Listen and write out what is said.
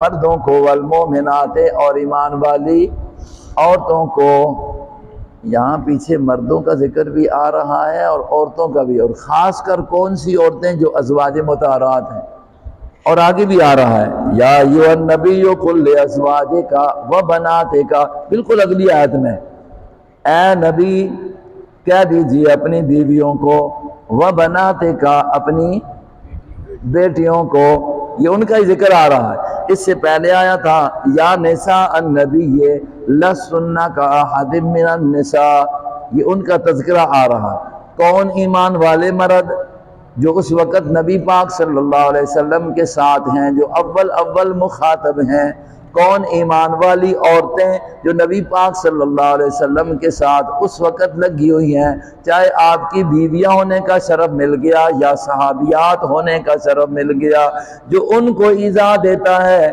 مردوں کو والمومنات اور ایمان والی عورتوں کو. یہاں پیچھے مردوں کا ذکر بھی آ رہا ہے اور عورتوں کا بھی، اور خاص کر کون سی عورتیں؟ جو ازواج مطہرات ہیں. اور آگے بھی آ رہا ہے یا ایھا النبی قل لازواجک و بناتک، بالکل اگلی آیت میں اے نبی کہہ دیجیے اپنی بیویوں کو، و بناتک اپنی بیٹیوں کو. یہ ان کا ہی ذکر آ رہا ہے. اس سے پہلے آیا تھا یا نساء النبی لستن کاحد من النساء، یہ ان کا تذکرہ آ رہا ہے. کون؟ ایمان والے مرد جو اس وقت نبی پاک صلی اللہ علیہ وسلم کے ساتھ ہیں، جو اول مخاطب ہیں. کون؟ ایمان والی عورتیں جو نبی پاک صلی اللہ علیہ وسلم کے ساتھ اس وقت لگی ہوئی ہیں، چاہے آپ کی بیویاں ہونے کا شرف مل گیا یا صحابیات ہونے کا شرف مل گیا. جو ان کو ایذا دیتا ہے